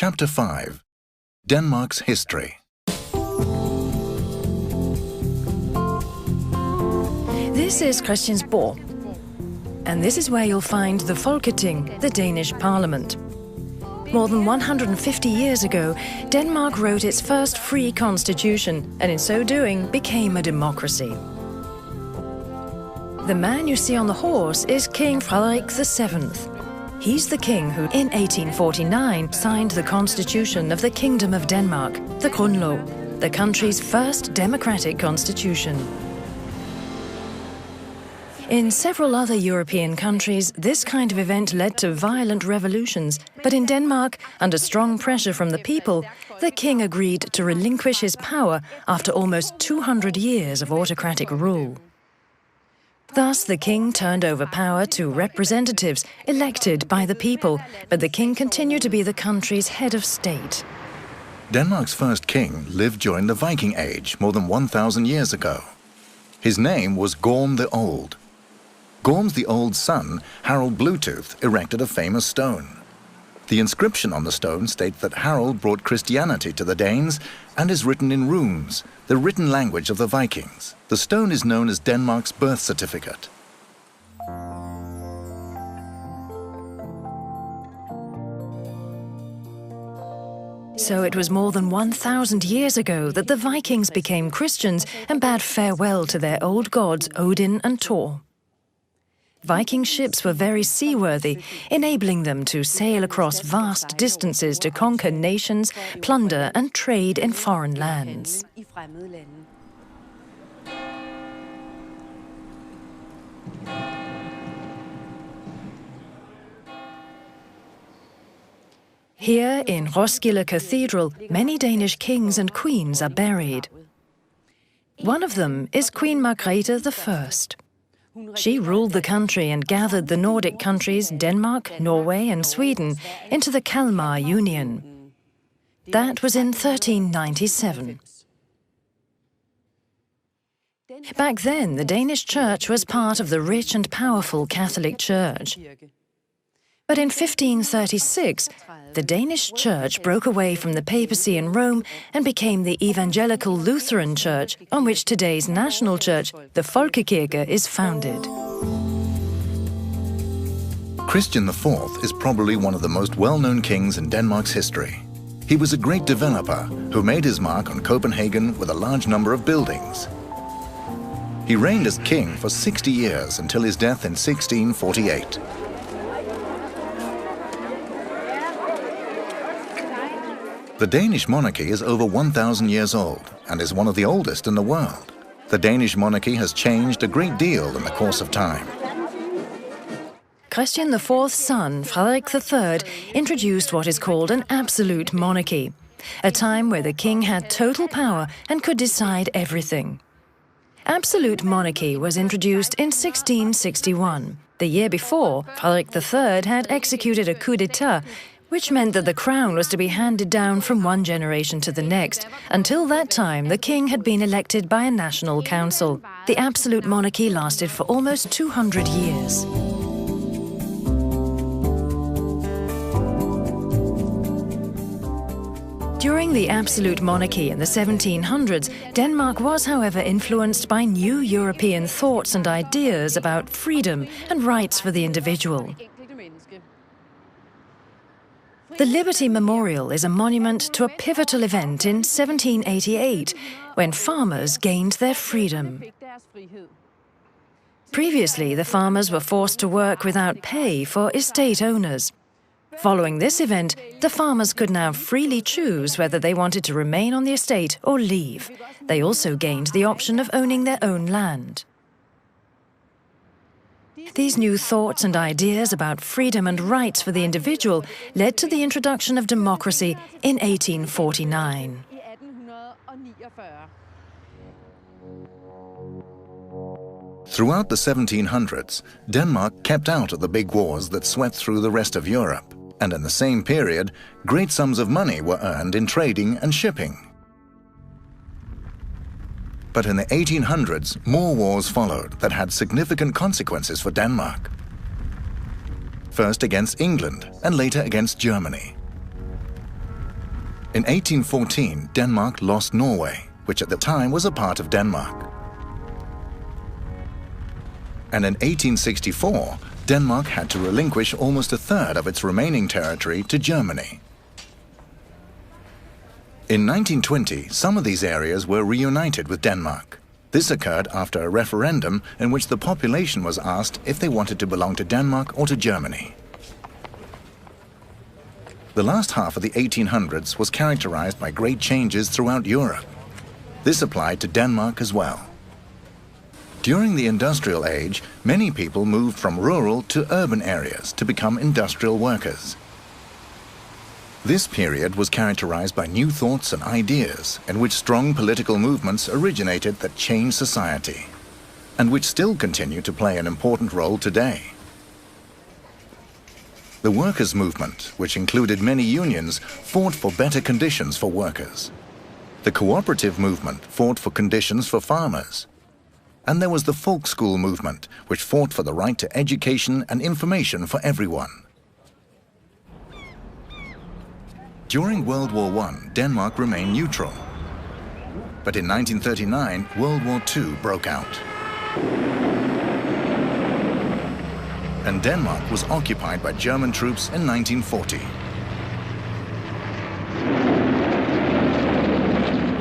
Chapter 5. Denmark's History. This is Christiansborg, and this is where you'll find the Folketing, the Danish parliament. More than 150 years ago, Denmark wrote its first free constitution, and in so doing became a democracy. The man you see on the horse is King Frederik VII. He's the king who, in 1849, signed the constitution of the Kingdom of Denmark, the Grundlov, the country's first democratic constitution. In several other European countries, this kind of event led to violent revolutions, but in Denmark, under strong pressure from the people, the king agreed to relinquish his power after almost 200 years of autocratic rule. Thus, the king turned over power to representatives elected by the people, but the king continued to be the country's head of state. Denmark's first king lived during the Viking Age more than 1,000 years ago. His name was Gorm the Old. Gorm the Old's son, Harald Bluetooth, erected a famous stone. The inscription on the stone states that Harald brought Christianity to the Danes and is written in runes, the written language of the Vikings. The stone is known as Denmark's birth certificate. So it was more than 1,000 years ago that the Vikings became Christians and bade farewell to their old gods Odin and Thor. Viking ships were very seaworthy, enabling them to sail across vast distances to conquer nations, plunder and trade in foreign lands. Here in Roskilde Cathedral, many Danish kings and queens are buried. One of them is Queen Margrethe I. She ruled the country and gathered the Nordic countries Denmark, Norway and Sweden into the Kalmar Union. That was in 1397. Back then, the Danish church was part of the rich and powerful Catholic Church. But in 1536, the Danish church broke away from the papacy in Rome and became the Evangelical Lutheran Church, on which today's national church, the Folkekirke, is founded. Christian IV is probably one of the most well-known kings in Denmark's history. He was a great developer who made his mark on Copenhagen with a large number of buildings. He reigned as king for 60 years until his death in 1648. The Danish monarchy is over 1,000 years old and is one of the oldest in the world. The Danish monarchy has changed a great deal in the course of time. Christian IV's son, Frederik III, introduced what is called an absolute monarchy, a time where the king had total power and could decide everything. Absolute monarchy was introduced in 1661. The year before, Frederik III had executed a coup d'état, which meant that the crown was to be handed down from one generation to the next. Until that time, the king had been elected by a national council. The absolute monarchy lasted for almost 200 years. During the absolute monarchy in the 1700s, Denmark was, however, influenced by new European thoughts and ideas about freedom and rights for the individual. The Liberty Memorial is a monument to a pivotal event in 1788, when farmers gained their freedom. Previously, the farmers were forced to work without pay for estate owners. Following this event, the farmers could now freely choose whether they wanted to remain on the estate or leave. They also gained the option of owning their own land. These new thoughts and ideas about freedom and rights for the individual led to the introduction of democracy in 1849. Throughout the 1700s, Denmark kept out of the big wars that swept through the rest of Europe, and in the same period, great sums of money were earned in trading and shipping. But in the 1800s, more wars followed that had significant consequences for Denmark. First against England and later against Germany. In 1814, Denmark lost Norway, which at the time was a part of Denmark. And in 1864, Denmark had to relinquish almost a third of its remaining territory to Germany. In 1920, some of these areas were reunited with Denmark. This occurred after a referendum in which the population was asked if they wanted to belong to Denmark or to Germany. The last half of the 1800s was characterized by great changes throughout Europe. This applied to Denmark as well. During the industrial age, many people moved from rural to urban areas to become industrial workers. This period was characterized by new thoughts and ideas in which strong political movements originated that changed society, and which still continue to play an important role today. The workers' movement, which included many unions, fought for better conditions for workers. The cooperative movement fought for conditions for farmers. And there was the folk school movement, which fought for the right to education and information for everyone. During World War I, Denmark remained neutral. But in 1939, World War II broke out. And Denmark was occupied by German troops in 1940.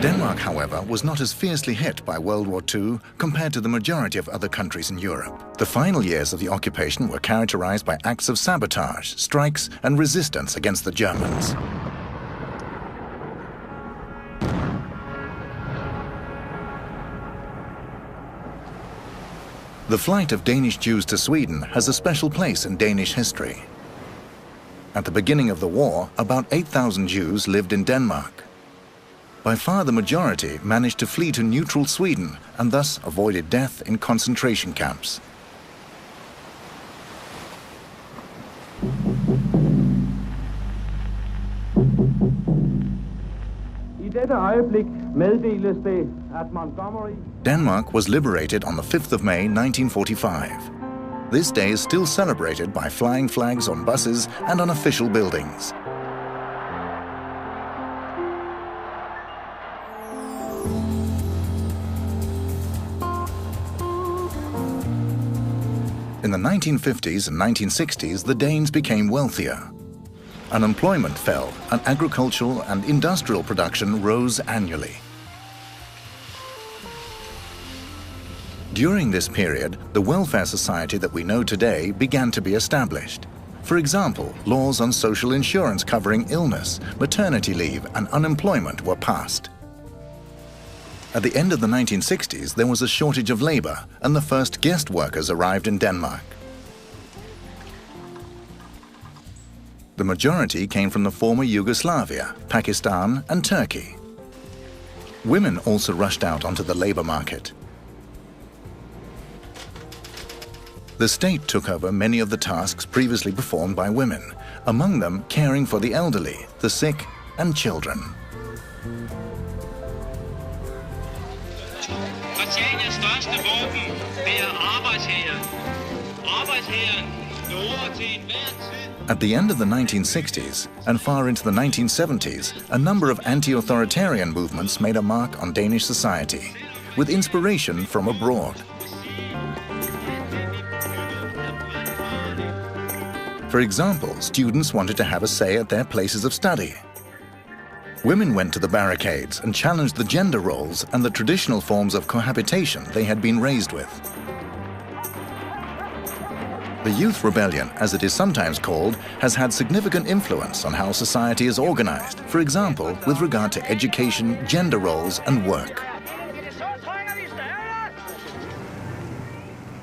Denmark, however, was not as fiercely hit by World War II compared to the majority of other countries in Europe. The final years of the occupation were characterized by acts of sabotage, strikes, and resistance against the Germans. The flight of Danish Jews to Sweden has a special place in Danish history. At the beginning of the war, about 8,000 Jews lived in Denmark. By far the majority managed to flee to neutral Sweden and thus avoided death in concentration camps. Denmark was liberated on the 5th of May 1945. This day is still celebrated by flying flags on buses and on official buildings. In the 1950s and 1960s, the Danes became wealthier. Unemployment fell, and agricultural and industrial production rose annually. During this period, the welfare society that we know today began to be established. For example, laws on social insurance covering illness, maternity leave, and unemployment were passed. At the end of the 1960s, there was a shortage of labor, and the first guest workers arrived in Denmark. The majority came from the former Yugoslavia, Pakistan, and Turkey. Women also rushed out onto the labor market. The state took over many of the tasks previously performed by women, among them caring for the elderly, the sick, and children. At the end of the 1960s and far into the 1970s, a number of anti-authoritarian movements made a mark on Danish society, with inspiration from abroad. For example, students wanted to have a say at their places of study. Women went to the barricades and challenged the gender roles and the traditional forms of cohabitation they had been raised with. The Youth Rebellion, as it is sometimes called, has had significant influence on how society is organized, for example, with regard to education, gender roles, and work.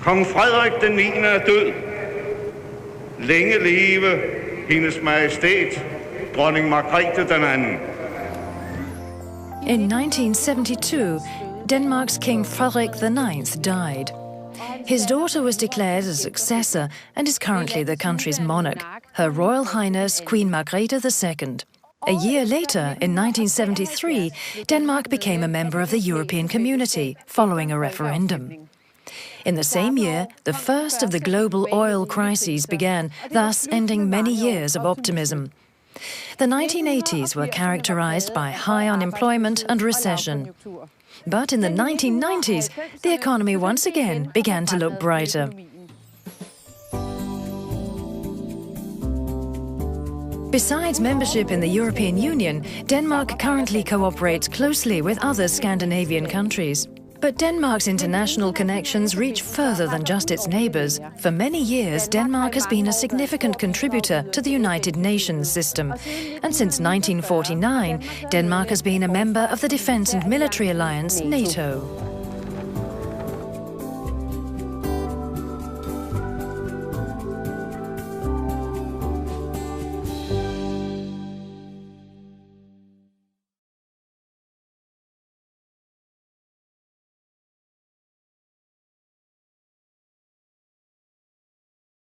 Kong Frederik den 9. er død. Længe leve hendes majestæt, dronning Margrethe den anden. In 1972, Denmark's King Frederik IX died. His daughter was declared a successor and is currently the country's monarch, Her Royal Highness Queen Margrethe II. A year later, in 1973, Denmark became a member of the European Community, following a referendum. In the same year, the first of the global oil crises began, thus ending many years of optimism. The 1980s were characterized by high unemployment and recession. But in the 1990s, the economy once again began to look brighter. Besides membership in the European Union, Denmark currently cooperates closely with other Scandinavian countries. But Denmark's international connections reach further than just its neighbours. For many years, Denmark has been a significant contributor to the United Nations system. And since 1949, Denmark has been a member of the defence and military alliance NATO.